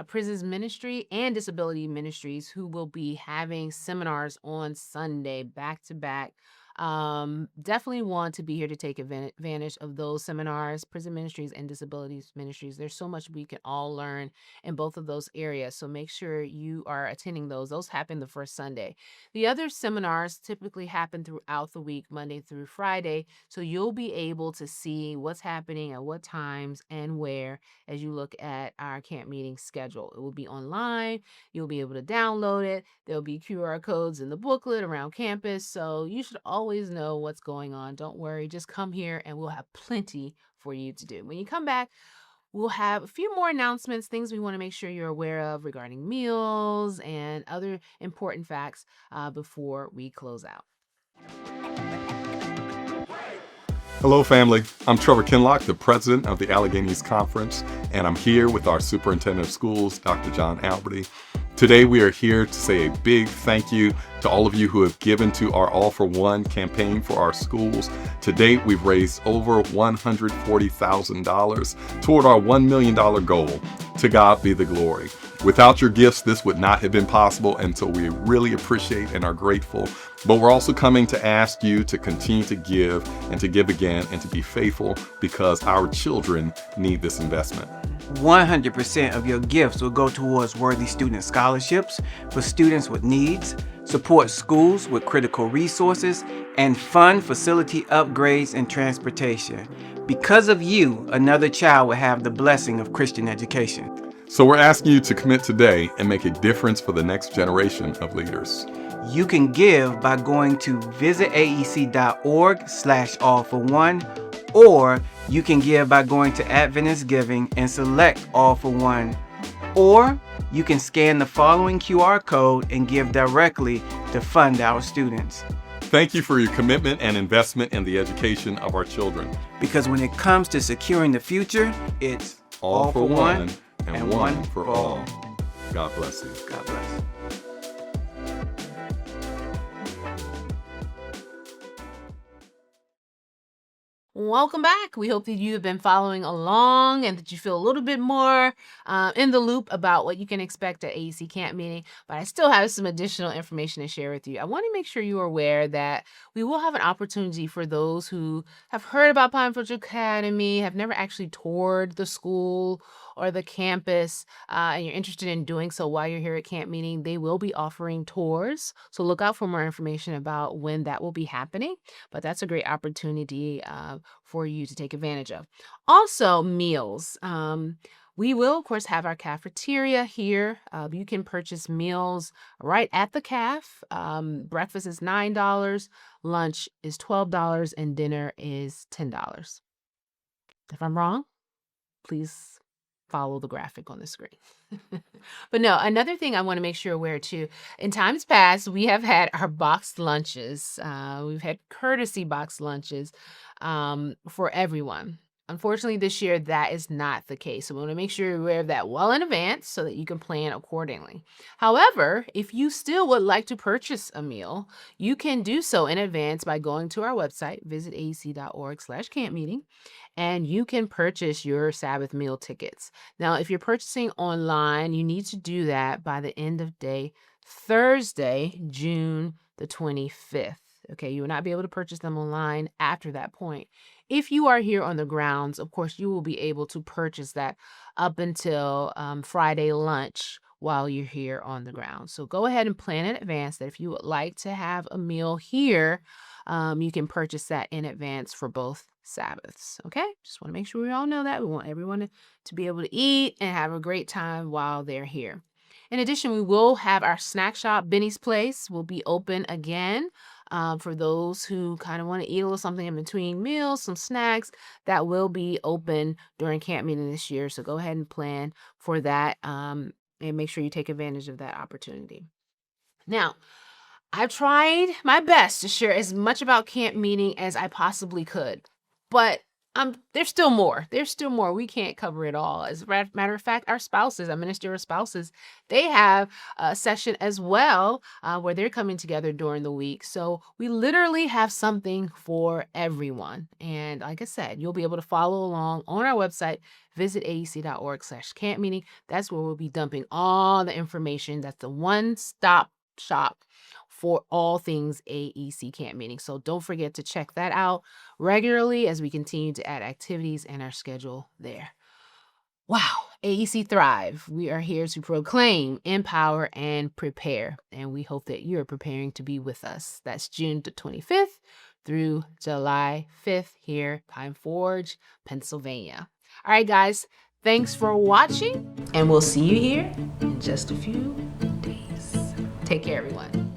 Prisons Ministry and Disability Ministries who will be having seminars on Sunday back to back. Definitely want to be here to take advantage of those seminars, Prison Ministries and Disabilities Ministries. There's so much we can all learn in both of those areas. So make sure you are attending those. Those happen the first Sunday. The other seminars typically happen throughout the week, Monday through Friday. So you'll be able to see what's happening at what times and where as you look at our camp meeting schedule. It will be online. You'll be able to download it. There'll be QR codes in the booklet around campus. So you should always know what's going on. Don't worry. Just come here and we'll have plenty for you to do. When you come back, we'll have a few more announcements, things we want to make sure you're aware of regarding meals and other important facts before we close out. Hello, family. I'm Trevor Kinlock, the president of the Alleghenies Conference, and I'm here with our superintendent of schools, Dr. John Alberty. Today, we are here to say a big thank you to all of you who have given to our All for One campaign for our schools. To date, we've raised over $140,000 toward our $1 million goal. To God be the glory. Without your gifts, this would not have been possible, and so we really appreciate and are grateful. But we're also coming to ask you to continue to give and to give again and to be faithful because our children need this investment. 100% of your gifts will go towards worthy student scholarships for students with needs, support schools with critical resources, and fund facility upgrades and transportation. Because of you, another child will have the blessing of Christian education. So we're asking you to commit today and make a difference for the next generation of leaders. You can give by going to visitaec.org/all-for-one, or you can give by going to Adventist Giving and select All for One, or you can scan the following QR code and give directly to fund our students. Thank you for your commitment and investment in the education of our children. Because when it comes to securing the future, it's All for one and one for all. God bless you. God bless. Welcome back. We hope that you have been following along and that you feel a little bit more in the loop about what you can expect at AEC Camp Meeting, but I still have some additional information to share with you. I want to make sure you are aware that we will have an opportunity for those who have heard about Pathfinder Academy, have never actually toured the school or the campus, and you're interested in doing so while you're here at Camp Meeting. They will be offering tours, so look out for more information about when that will be happening, but that's a great opportunity for you to take advantage of. Also, meals. We will, of course, have our cafeteria here. You can purchase meals right at the caf. Breakfast is $9, lunch is $12, and dinner is $10. If I'm wrong, please follow the graphic on the screen. But no, another thing I want to make sure you're aware too, in times past, we have had our boxed lunches. We've had courtesy boxed lunches for everyone. Unfortunately, this year, that is not the case. So we want to make sure you're aware of that well in advance so that you can plan accordingly. However, if you still would like to purchase a meal, you can do so in advance by going to our website, visitaec.org/campmeeting, and you can purchase your Sabbath meal tickets. Now, if you're purchasing online, you need to do that by the end of day Thursday, June the 25th. Okay, you will not be able to purchase them online after that point. If you are here on the grounds, of course, you will be able to purchase that up until Friday lunch while you're here on the grounds. So go ahead and plan in advance that if you would like to have a meal here, you can purchase that in advance for both Sabbaths. Okay, just want to make sure we all know that. We want everyone to be able to eat and have a great time while they're here. In addition, we will have our snack shop, Benny's Place, will be open again. For those who kind of want to eat a little something in between meals, some snacks, that will be open during camp meeting this year. So go ahead and plan for that and make sure you take advantage of that opportunity. Now, I've tried my best to share as much about camp meeting as I possibly could, but there's still more. There's still more. We can't cover it all. As a matter of fact, our spouses, our ministerial spouses, they have a session as well where they're coming together during the week. So we literally have something for everyone. And like I said, you'll be able to follow along on our website, visitaec.org/campmeeting. That's where we'll be dumping all the information. That's the one-stop shop for all things AEC Camp Meeting. So don't forget to check that out regularly as we continue to add activities in our schedule there. Wow, AEC Thrive. We are here to proclaim, empower, and prepare. And we hope that you're preparing to be with us. That's June the 25th through July 5th here, Pine Forge, Pennsylvania. All right, guys, thanks for watching, and we'll see you here in just a few days. Take care, everyone.